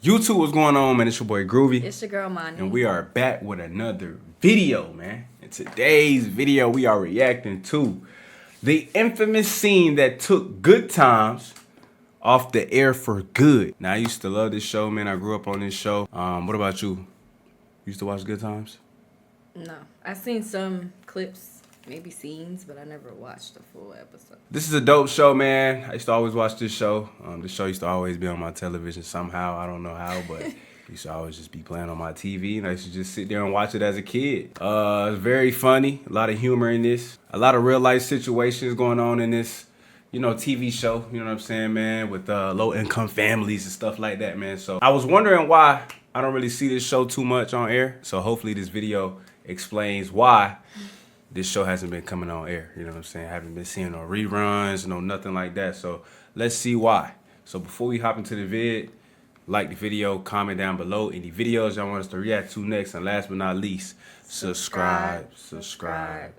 YouTube, what's going on, man? It's your boy Groovy. It's your girl Mani. And we are back with another video, man. In today's video, we are reacting to the infamous scene that took Good Times off the air for good. Now, I used to love this show, man. I grew up on this show. What about you? You used to watch Good Times? No. I've seen some clips, maybe scenes, but I never watched a full episode. This is a dope show, man. I used to always watch this show. This show used to always be on my television somehow. I don't know how, but it used to always just be playing on my TV, and I used to just sit there and watch it as a kid. It's very funny, a lot of humor in this, a lot of real life situations going on in this, you know, TV show, you know what I'm saying, man, with low income families and stuff like that, man. So I was wondering why I don't really see this show too much on air. So hopefully this video explains why this show hasn't been coming on air. You know what I'm saying? I haven't been seeing no reruns, no nothing like that. So let's see why. So before we hop into the vid, like the video, comment down below any videos y'all want us to react to next, and last but not least, subscribe. Yeah,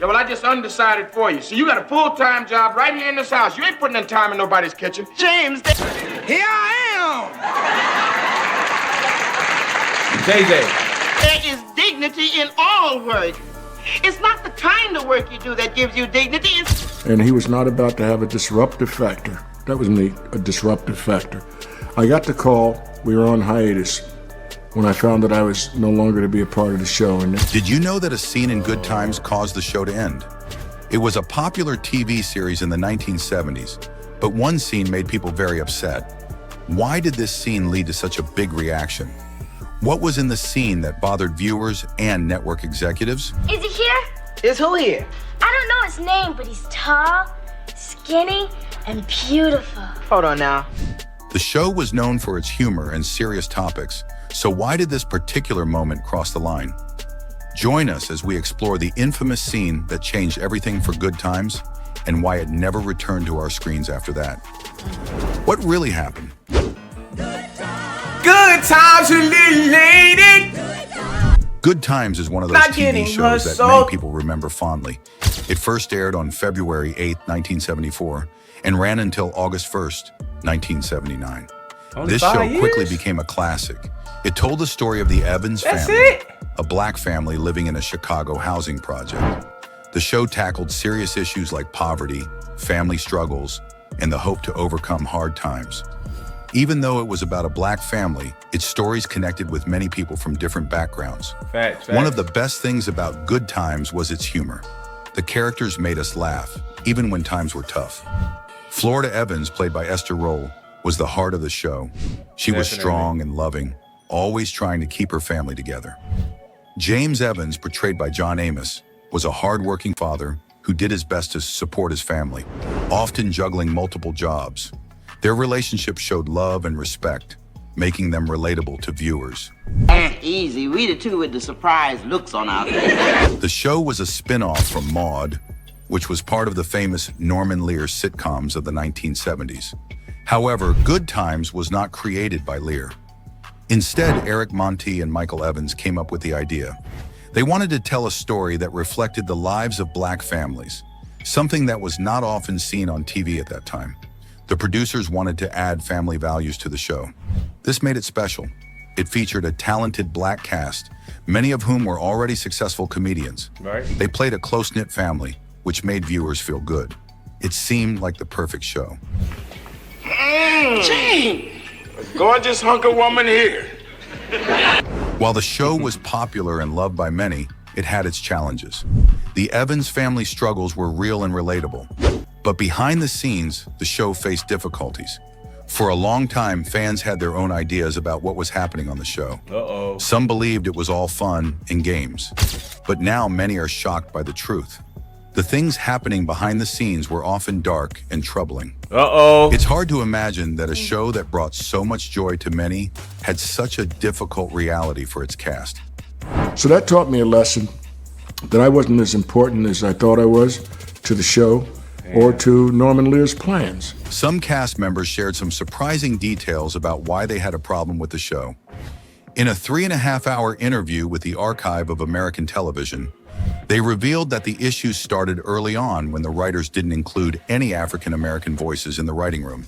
well, I just undecided for you. So you got a full-time job right here in this house. You ain't putting in time in nobody's kitchen. James, here I am. JJ. There is dignity in all work. It's not the kind of work you do that gives you dignity. And he was not about to have a disruptive factor. That was me, a disruptive factor. I got the call. We were on hiatus when I found that I was no longer to be a part of the show. And did you know that a scene in Good Times caused the show to end? It was a popular TV series in the 1970s, but one scene made people very upset. Why did this scene lead to such a big reaction? What was in the scene that bothered viewers and network executives? Is he here? Is who here? I don't know his name, but he's tall, skinny, and beautiful. Hold on now. The show was known for its humor and serious topics, so why did this particular moment cross the line? Join us as we explore the infamous scene that changed everything for Good Times and why it never returned to our screens after that. What really happened? Good Times, you little lady. Good Times is one of those TV shows that many people remember fondly. It first aired on February 8, 1974, and ran until August 1st, 1979. This show quickly became a classic. It told the story of the Evans family, a black family living in a Chicago housing project. The show tackled serious issues like poverty, family struggles, and the hope to overcome hard times. Even though it was about a black family, its stories connected with many people from different backgrounds. Facts. One of the best things about Good Times was its humor. The characters made us laugh, even when times were tough. Florida Evans, played by Esther Rolle, was the heart of the show. She was strong and loving, always trying to keep her family together. James Evans, portrayed by John Amos, was a hard-working father who did his best to support his family, often juggling multiple jobs. Their relationship showed love and respect, making them relatable to viewers. Easy. We the two with the surprised looks on our face. The show was a spin-off from Maude, which was part of the famous Norman Lear sitcoms of the 1970s. However, Good Times was not created by Lear. Instead, Eric Monti and Michael Evans came up with the idea. They wanted to tell a story that reflected the lives of black families, something that was not often seen on TV at that time. The producers wanted to add family values to the show. This made it special. It featured a talented black cast, many of whom were already successful comedians. They played a close-knit family, which made viewers feel good. It seemed like the perfect show. Gee, a gorgeous hunk of woman here. While the show was popular and loved by many, it had its challenges. The Evans family struggles were real and relatable. But behind the scenes, the show faced difficulties. For a long time, fans had their own ideas about what was happening on the show. Some believed it was all fun and games. But now many are shocked by the truth. The things happening behind the scenes were often dark and troubling. It's hard to imagine that a show that brought so much joy to many had such a difficult reality for its cast. so that taught me a lesson that I wasn't as important as I thought I was to the show or to Norman Lear's plans. Some cast members shared some surprising details about why they had a problem with the show. In a 3.5-hour interview with the Archive of American Television, they revealed that the issues started early on when the writers didn't include any African-American voices in the writing room.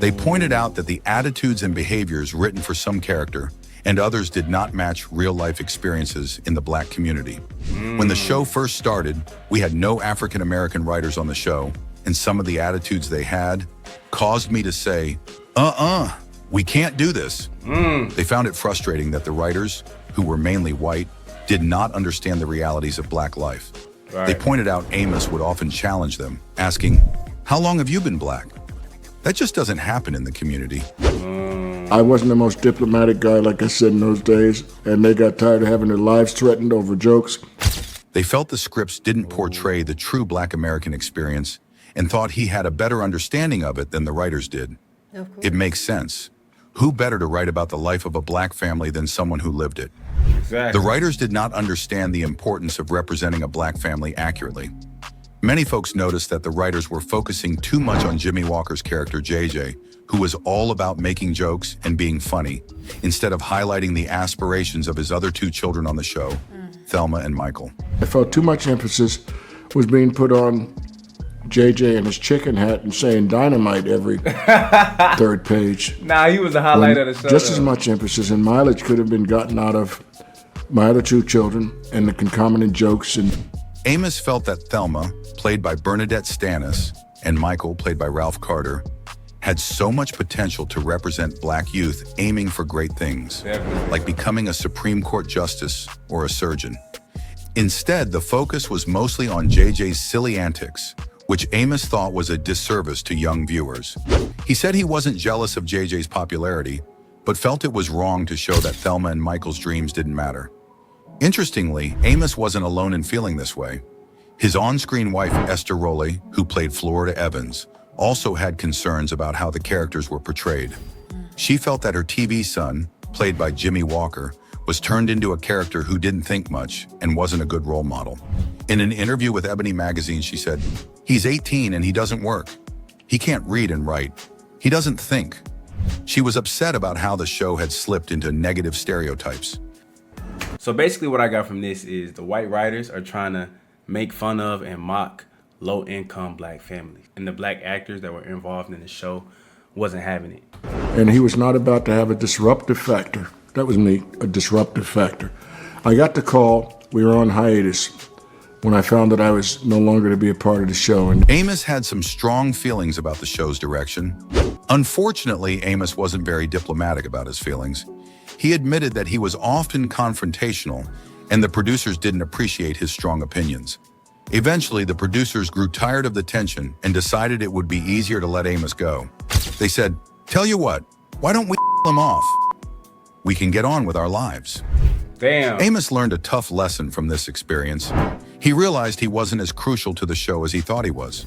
They pointed out that the attitudes and behaviors written for some character and others did not match real-life experiences in the Black community. When the show first started, we had no African-American writers on the show, and some of the attitudes they had caused me to say, we can't do this. They found it frustrating that the writers, who were mainly white, did not understand the realities of Black life. Right. They pointed out Amos would often challenge them, asking, "How long have you been Black?" That just doesn't happen in the community. I wasn't the most diplomatic guy, like I said, in those days, and they got tired of having their lives threatened over jokes. They felt the scripts didn't portray the true Black American experience and thought he had a better understanding of it than the writers did. Of course. It makes sense. Who better to write about the life of a Black family than someone who lived it? Exactly. The writers did not understand the importance of representing a Black family accurately. Many folks noticed that the writers were focusing too much on Jimmy Walker's character JJ, who was all about making jokes and being funny, instead of highlighting the aspirations of his other two children on the show, Thelma and Michael. I felt too much emphasis was being put on JJ and his chicken hat and saying dynamite every third page. Nah, he was the highlight of the show. Just as much emphasis and mileage could have been gotten out of my other two children and the concomitant jokes. And Amos felt that Thelma, played by Bernadette Stannis, and Michael, played by Ralph Carter, had so much potential to represent Black youth aiming for great things, Definitely. like becoming a Supreme Court justice or a surgeon. Instead, the focus was mostly on JJ's silly antics, which Amos thought was a disservice to young viewers. He said he wasn't jealous of JJ's popularity, but felt it was wrong to show that Thelma and Michael's dreams didn't matter. Interestingly, Amos wasn't alone in feeling this way. His on-screen wife, Esther Rowley, who played Florida Evans, also had concerns about how the characters were portrayed. She felt that her TV son, played by Jimmy Walker, was turned into a character who didn't think much and wasn't a good role model. In an interview with Ebony magazine, she said, "He's 18 and he doesn't work. He can't read and write. He doesn't think." She was upset about how the show had slipped into negative stereotypes. So basically what I got from this is the white writers are trying to make fun of and mock low-income Black families. And the Black actors that were involved in the show wasn't having it. and he was not about to have a disruptive factor. That was me, a disruptive factor. I got the call. We were on hiatus when I found that I was no longer to be a part of the show. And Amos had some strong feelings about the show's direction. Unfortunately, Amos wasn't very diplomatic about his feelings. He admitted that he was often confrontational, and the producers didn't appreciate his strong opinions. Eventually, the producers grew tired of the tension and decided it would be easier to let Amos go. They said, "Tell you what, why don't we him off? We can get on with our lives." Damn. Amos learned a tough lesson from this experience. He realized he wasn't as crucial to the show as he thought he was.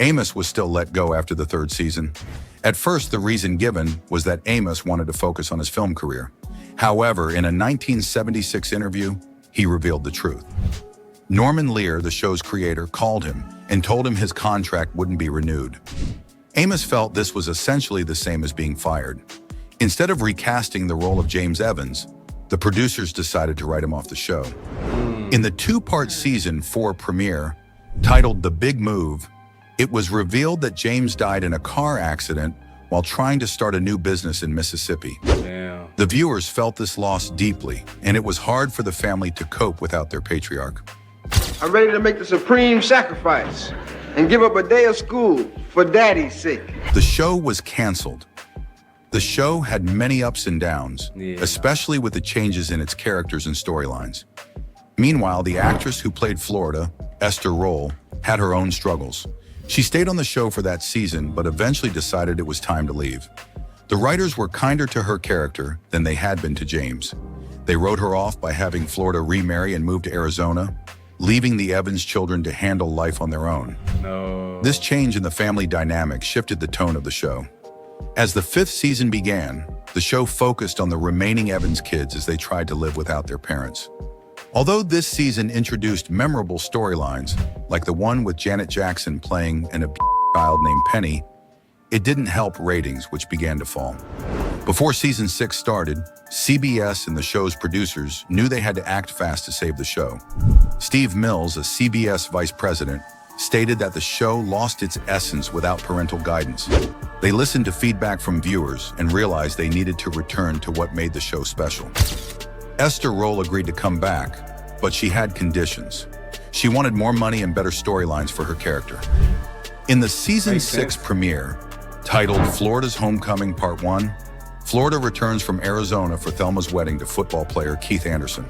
Amos was still let go after the third season. At first, the reason given was that Amos wanted to focus on his film career. However, in a 1976 interview, he revealed the truth. Norman Lear, the show's creator, called him and told him his contract wouldn't be renewed. Amos felt this was essentially the same as being fired. Instead of recasting the role of James Evans, the producers decided to write him off the show. In the two-part season 4 premiere, titled The Big Move, it was revealed that James died in a car accident while trying to start a new business in Mississippi. Damn. The viewers felt this loss deeply, and it was hard for the family to cope without their patriarch. I'm ready to make the supreme sacrifice and give up a day of school for Daddy's sake. The show was canceled. The show had many ups and downs, especially with the changes in its characters and storylines. Meanwhile, the actress who played Florida, Esther Roll, had her own struggles. She stayed on the show for that season, but eventually decided it was time to leave. The writers were kinder to her character than they had been to James. They wrote her off by having Florida remarry and move to Arizona, leaving the Evans children to handle life on their own. No. This change in the family dynamic shifted the tone of the show. As the 5th season began, the show focused on the remaining Evans kids as they tried to live without their parents. Although this season introduced memorable storylines, like the one with Janet Jackson playing an abused child named Penny, it didn't help ratings, which began to fall. Before season 6 started, CBS and the show's producers knew they had to act fast to save the show. Steve Mills, a CBS vice president, stated that the show lost its essence without parental guidance. They listened to feedback from viewers and realized they needed to return to what made the show special. Esther Rolle agreed to come back, but she had conditions. She wanted more money and better storylines for her character. In the season 6 premiere, titled Florida's Homecoming Part 1, Florida returns from Arizona for Thelma's wedding to football player Keith Anderson.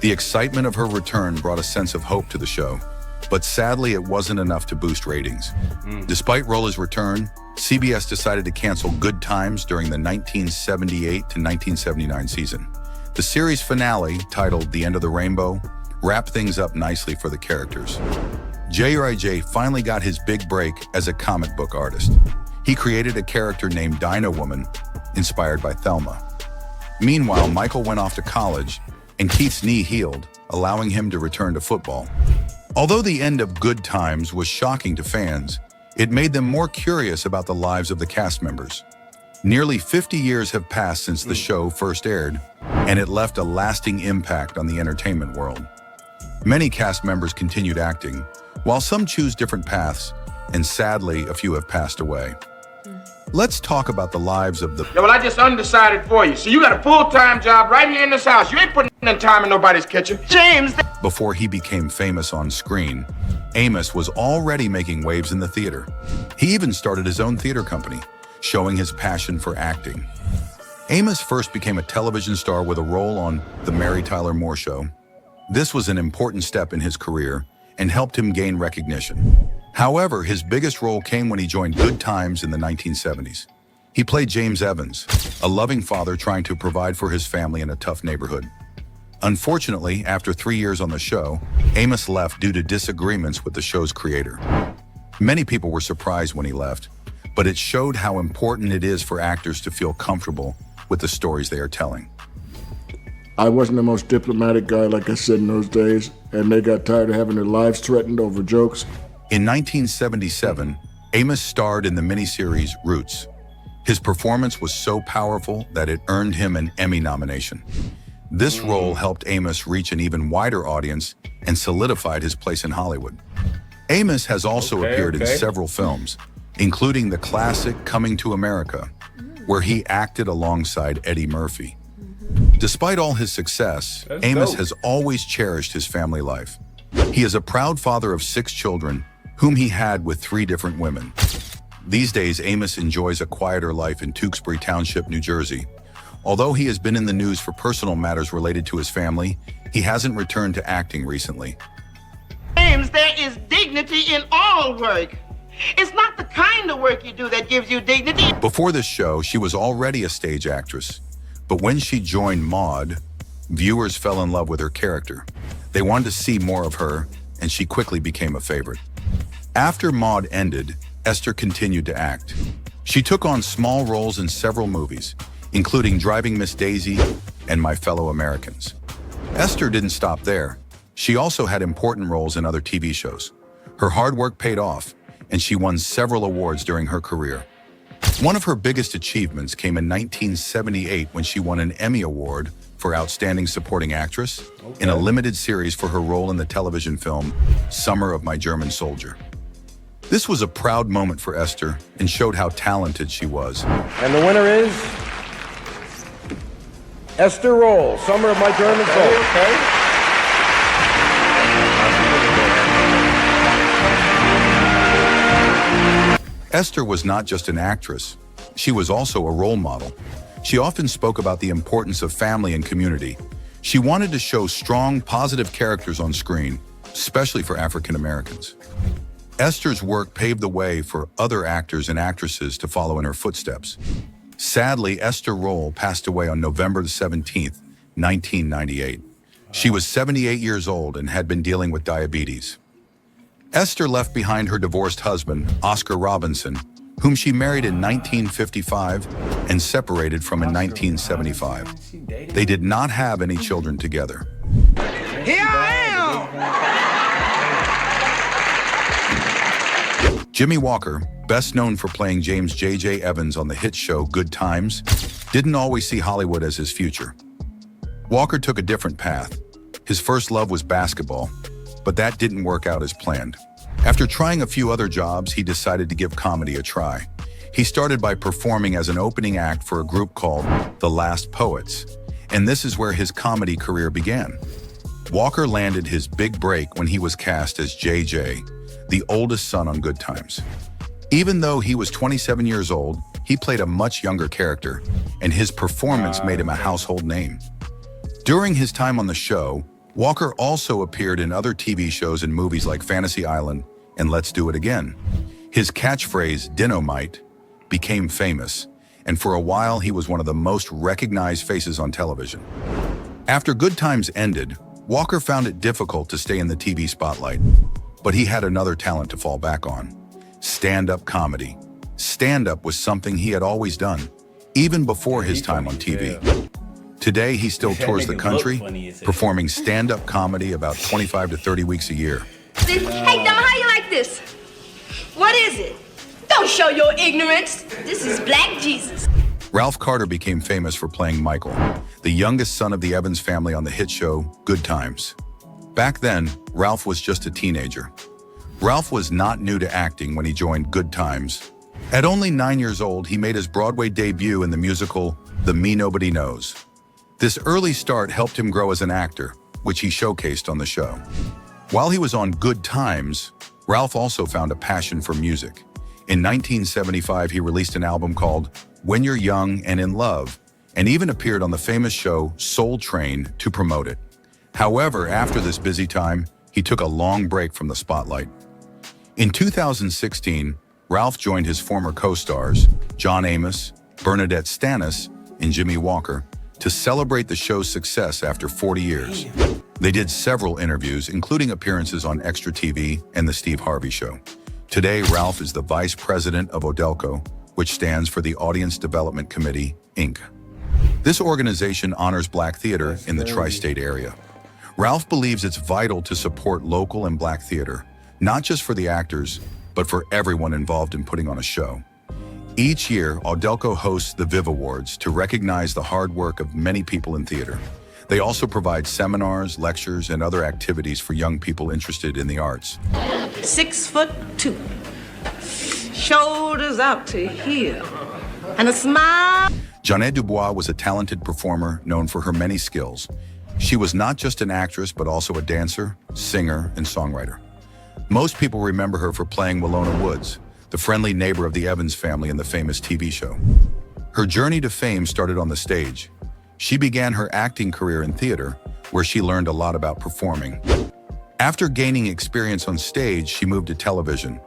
The excitement of her return brought a sense of hope to the show, but sadly it wasn't enough to boost ratings. Despite Rolle's return, CBS decided to cancel Good Times during the 1978 to 1979 season. The series finale, titled The End of the Rainbow, wrapped things up nicely for the characters. J.R.I.J. finally got his big break as a comic book artist. He created a character named Dinah Woman, inspired by Thelma. Meanwhile, Michael went off to college, and Keith's knee healed, allowing him to return to football. Although the end of Good Times was shocking to fans, it made them more curious about the lives of the cast members. Nearly 50 years have passed since the show first aired, and it left a lasting impact on the entertainment world. Many cast members continued acting, while some choose different paths, and sadly, a few have passed away. Let's talk about the lives of the... Yeah, well, I just undecided for you. See, you got a full-time job right here in this house. You ain't putting in time in nobody's kitchen. James! Before he became famous on screen, Amos was already making waves in the theater. He even started his own theater company, showing his passion for acting. Amos first became a television star with a role on The Mary Tyler Moore Show. This was an important step in his career and helped him gain recognition. However, his biggest role came when he joined Good Times in the 1970s. He played James Evans, a loving father trying to provide for his family in a tough neighborhood. Unfortunately, after 3 years on the show, Amos left due to disagreements with the show's creator. Many people were surprised when he left, but it showed how important it is for actors to feel comfortable with the stories they are telling. I wasn't the most diplomatic guy, like I said, in those days, and they got tired of having their lives threatened over jokes. In 1977, Amos starred in the miniseries Roots. His performance was so powerful that it earned him an Emmy nomination. This role helped Amos reach an even wider audience and solidified his place in Hollywood. Amos has also appeared in several films, including the classic Coming to America, where he acted alongside Eddie Murphy. Despite all his success, Amos has always cherished his family life. He is a proud father of 6 children, whom he had with 3 different women. These days, Amos enjoys a quieter life in Tewksbury Township, New Jersey. Although he has been in the news for personal matters related to his family, he hasn't returned to acting recently. James, there is dignity in all work. It's not the kind of work you do that gives you dignity. Before this show, she was already a stage actress. But when she joined Maude, viewers fell in love with her character. They wanted to see more of her, and she quickly became a favorite. After Maude ended, Esther continued to act. She took on small roles in several movies, including Driving Miss Daisy and My Fellow Americans. Esther didn't stop there. She also had important roles in other TV shows. Her hard work paid off, and she won several awards during her career. One of her biggest achievements came in 1978 when she won an Emmy Award for Outstanding Supporting Actress in a limited series for her role in the television film Summer of My German Soldier. This was a proud moment for Esther and showed how talented she was. And the winner is Esther Rolle, Summer of My German Soldier. Esther was not just an actress, she was also a role model. She often spoke about the importance of family and community. She wanted to show strong, positive characters on screen, especially for African Americans. Esther's work paved the way for other actors and actresses to follow in her footsteps. Sadly, Esther Rolle passed away on November 17th, 1998. She was 78 years old and had been dealing with diabetes. Esther left behind her divorced husband, Oscar Robinson, whom she married in 1955 and separated from in 1975. They did not have any children together. Here I am! Jimmy Walker, best known for playing James J.J. Evans on the hit show Good Times, didn't always see Hollywood as his future. Walker took a different path. His first love was basketball, but that didn't work out as planned. After trying a few other jobs, he decided to give comedy a try. He started by performing as an opening act for a group called The Last Poets, and this is where his comedy career began. Walker landed his big break when he was cast as JJ, the oldest son on Good Times. Even though he was 27 years old, he played a much younger character, and his performance made him a household name. During his time on the show, Walker also appeared in other TV shows and movies like Fantasy Island and Let's Do It Again. His catchphrase, Dynamite, became famous, and for a while he was one of the most recognized faces on television. After Good Times ended, Walker found it difficult to stay in the TV spotlight, but he had another talent to fall back on: stand-up comedy. Stand-up was something he had always done, even before his time on TV. Today, he still tours the country, performing stand-up comedy about 25 to 30 weeks a year. Hey, Don, how you like this? What is it? Don't show your ignorance. This is Black Jesus. Ralph Carter became famous for playing Michael, the youngest son of the Evans family on the hit show Good Times. Back then, Ralph was just a teenager. Ralph was not new to acting when he joined Good Times. At only 9 years old, he made his Broadway debut in the musical The Me Nobody Knows. This early start helped him grow as an actor, which he showcased on the show. While he was on Good Times, Ralph also found a passion for music. In 1975, he released an album called When You're Young and in Love, and even appeared on the famous show Soul Train to promote it. However, after this busy time, he took a long break from the spotlight. In 2016, Ralph joined his former co-stars, John Amos, Bernadette Stannis, and Jimmy Walker, to celebrate the show's success after 40 years. They did several interviews, including appearances on Extra TV and The Steve Harvey Show. Today, Ralph is the vice president of ODELCO, which stands for the Audience Development Committee, Inc. This organization honors Black theater in the tri-state area. Ralph believes it's vital to support local and Black theater, not just for the actors, but for everyone involved in putting on a show. Each year, Audelco hosts the Viv Awards to recognize the hard work of many people in theater. They also provide seminars, lectures, and other activities for young people interested in the arts. 6'2", shoulders out to here, and a smile. Jeanette DuBois was a talented performer known for her many skills. She was not just an actress, but also a dancer, singer, and songwriter. Most people remember her for playing Walona Woods, the friendly neighbor of the Evans family in the famous TV show. Her journey to fame started on the stage. She began her acting career in theater, where she learned a lot about performing. After gaining experience on stage, she moved to television.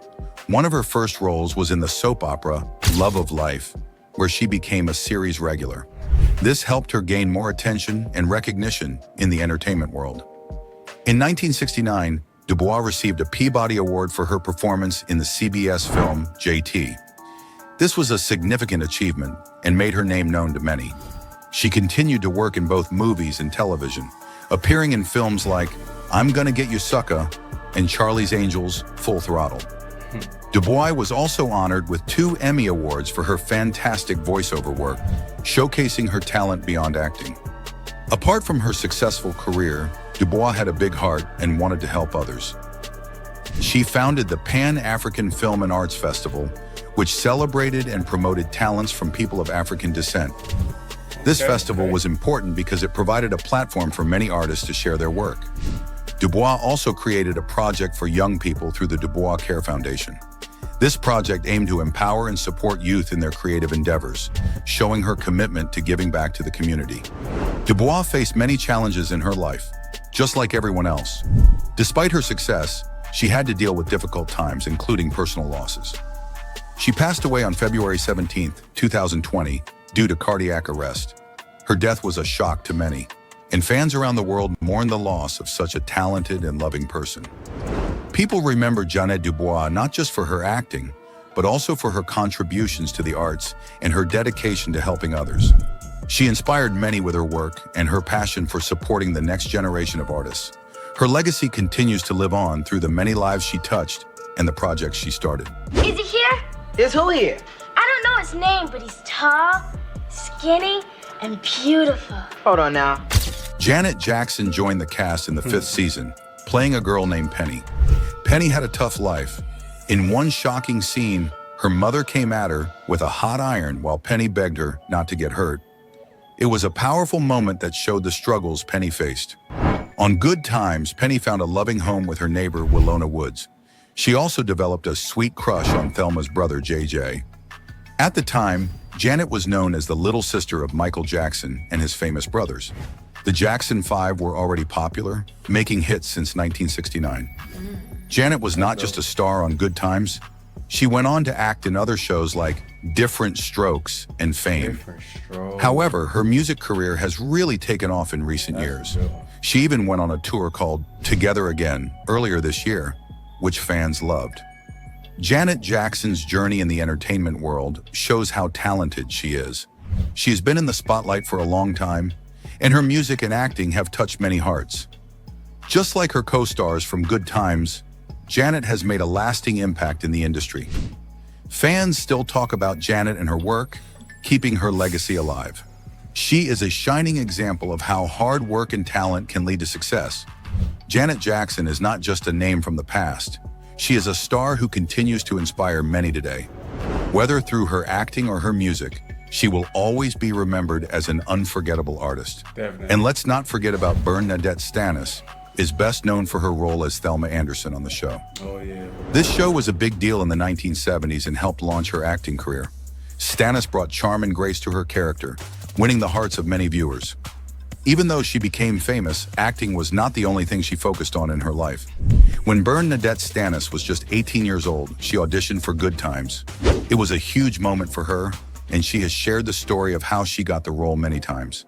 One of her first roles was in the soap opera Love of Life, where she became a series regular. This helped her gain more attention and recognition in the entertainment world. In 1969, DuBois received a Peabody Award for her performance in the CBS film JT. This was a significant achievement and made her name known to many. She continued to work in both movies and television, appearing in films like I'm Gonna Get You Sucka and Charlie's Angels Full Throttle. DuBois was also honored with 2 Emmy Awards for her fantastic voiceover work, showcasing her talent beyond acting. Apart from her successful career, DuBois had a big heart and wanted to help others. She founded the Pan-African Film and Arts Festival, which celebrated and promoted talents from people of African descent. This festival was important because it provided a platform for many artists to share their work. DuBois also created a project for young people through the DuBois Care Foundation. This project aimed to empower and support youth in their creative endeavors, showing her commitment to giving back to the community. DuBois faced many challenges in her life, just like everyone else. Despite her success, she had to deal with difficult times, including personal losses. She passed away on February 17, 2020, due to cardiac arrest. Her death was a shock to many, and fans around the world mourn the loss of such a talented and loving person. People remember Jeanette DuBois not just for her acting, but also for her contributions to the arts and her dedication to helping others. She inspired many with her work and her passion for supporting the next generation of artists. Her legacy continues to live on through the many lives she touched and the projects she started. Is he here? Is who here? I don't know his name, but he's tall, skinny, and beautiful. Hold on now. Janet Jackson joined the cast in the 5th season, playing a girl named Penny. Penny had a tough life. In one shocking scene, Her mother came at her with a hot iron while Penny begged her not to get hurt. It was a powerful moment that showed the struggles Penny faced. On Good Times, Penny found a loving home with her neighbor, Willona Woods. She also developed a sweet crush on Thelma's brother, JJ. At the time, Janet was known as the little sister of Michael Jackson and his famous brothers. The Jackson 5 were already popular, making hits since 1969. Janet was not just a star on Good Times. She went on to act in other shows like Different Strokes and Fame. However, her music career has really taken off in recent years. She even went on a tour called Together Again earlier this year, which fans loved. Janet Jackson's journey in the entertainment world shows how talented she is. She has been in the spotlight for a long time, and her music and acting have touched many hearts. Just like her co-stars from Good Times, Janet has made a lasting impact in the industry. Fans still talk about Janet and her work, keeping her legacy alive. She is a shining example of how hard work and talent can lead to success. Janet Jackson is not just a name from the past. She is a star who continues to inspire many today. Whether through her acting or her music, she will always be remembered as an unforgettable artist. Definitely. And let's not forget about Bernadette Stannis, is best known for her role as Thelma Anderson on the show. Oh, yeah. This show was a big deal in the 1970s and helped launch her acting career. Stannis brought charm and grace to her character, winning the hearts of many viewers. Even though she became famous, acting was not the only thing she focused on in her life. When Bernadette Stannis was just 18 years old, she auditioned for Good Times. It was a huge moment for her, and she has shared the story of how she got the role many times.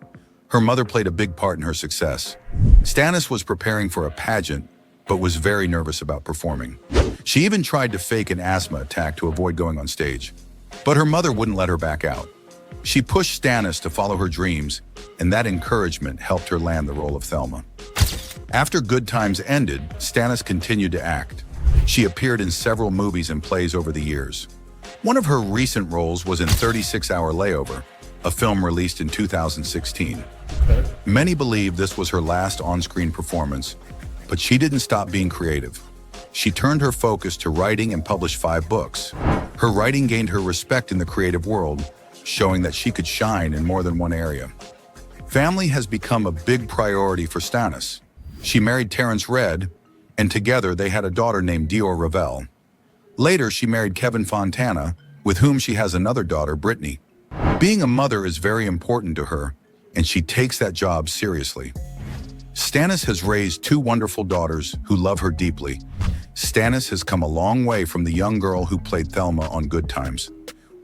Her mother played a big part in her success. Stannis was preparing for a pageant, but was very nervous about performing. She even tried to fake an asthma attack to avoid going on stage, but her mother wouldn't let her back out. She pushed Stannis to follow her dreams, and that encouragement helped her land the role of Thelma. After Good Times ended, Stannis continued to act. She appeared in several movies and plays over the years. One of her recent roles was in 36-Hour Layover, a film released in 2016. Many believe this was her last on-screen performance, but she didn't stop being creative. She turned her focus to writing and published 5 books. Her writing gained her respect in the creative world, showing that she could shine in more than one area. Family has become a big priority for Stannis. She married Terrence Redd, and together they had a daughter named Dior Ravel. Later, she married Kevin Fontana, with whom she has another daughter, Brittany. Being a mother is very important to her, and she takes that job seriously. Stannis has raised 2 wonderful daughters who love her deeply. Stannis has come a long way from the young girl who played Thelma on Good Times.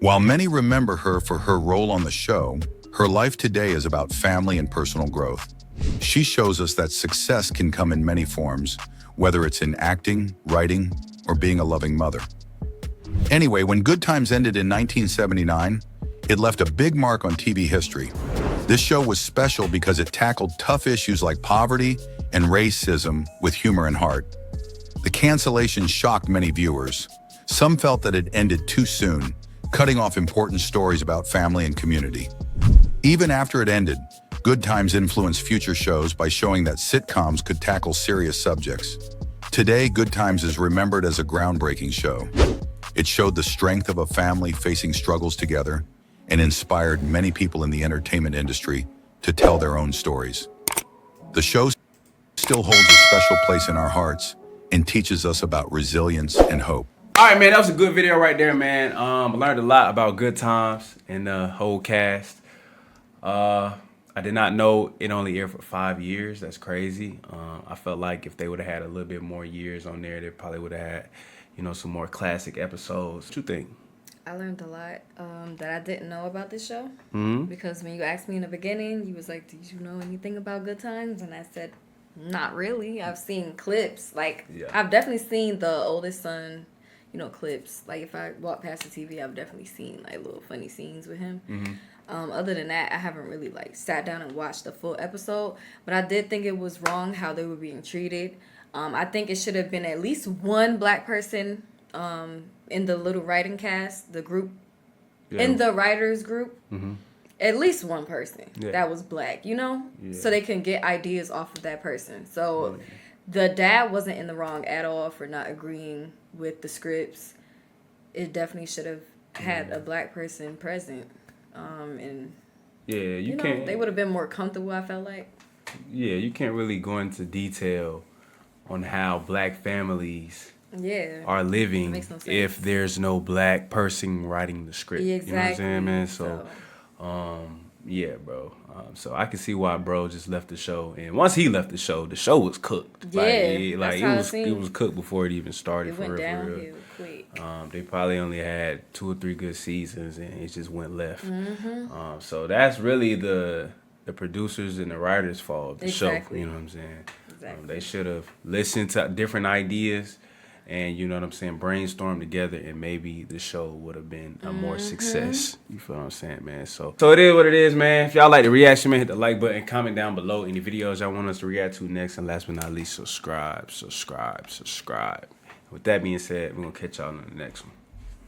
While many remember her for her role on the show, her life today is about family and personal growth. She shows us that success can come in many forms, whether it's in acting, writing, or being a loving mother. Anyway, when Good Times ended in 1979, it left a big mark on TV history. This show was special because it tackled tough issues like poverty and racism with humor and heart. The cancellation shocked many viewers. Some felt that it ended too soon, cutting off important stories about family and community. Even after it ended, Good Times influenced future shows by showing that sitcoms could tackle serious subjects. Today, Good Times is remembered as a groundbreaking show. It showed the strength of a family facing struggles together and inspired many people in the entertainment industry to tell their own stories. The show still holds a special place in our hearts and teaches us about resilience and hope. All right, man, that was a good video right there, man. I learned a lot about Good Times and the whole cast. I did not know it only aired for 5 years. That's crazy. I felt like if they would have had a little bit more years on there, they probably would have had, you know, some more classic episodes. What you think? I learned a lot that I didn't know about this show. Mm-hmm. Because when you asked me in the beginning, you was like, did you know anything about Good Times? And I said, not really. I've seen clips. Like, yeah. I've definitely seen the oldest son, you know, clips. Like, if I walk past the TV, I've definitely seen, like, little funny scenes with him. Mm-hmm. Other than that, I haven't really, like, sat down and watched the full episode. But I did think it was wrong how they were being treated. I think it should have been at least one black person in the little writing cast, the group, in the writers group. Mm-hmm. At least one person that was black, you know? Yeah. So they can get ideas off of that person. So the dad wasn't in the wrong at all for not agreeing with the scripts. it definitely should have had a black person present. And Yeah, you know, can't. they would have been more comfortable, I felt like. Yeah, you can't really go into detail on how black families are living makes no sense. if there's no black person writing the script. Exactly. You know what I'm saying, man? So, yeah, bro. So I can see why bro just left the show, and once he left the show was cooked. Yeah, like it was cooked before it even started. It for went real, downhill for real. quick. They probably only had 2 or 3 good seasons, and it just went left. Mm-hmm. So that's really the producers and the writers' fault of the show. You know what I'm saying? Exactly. They should have listened to different ideas, and you know what I'm saying, brainstorm together, and maybe the show would have been a more success. You feel what I'm saying, man? So it is what it is, man. If y'all like the reaction, man, hit the like button, comment down below any videos y'all want us to react to next, and last but not least, subscribe. With that being said, we're gonna catch y'all in the next one.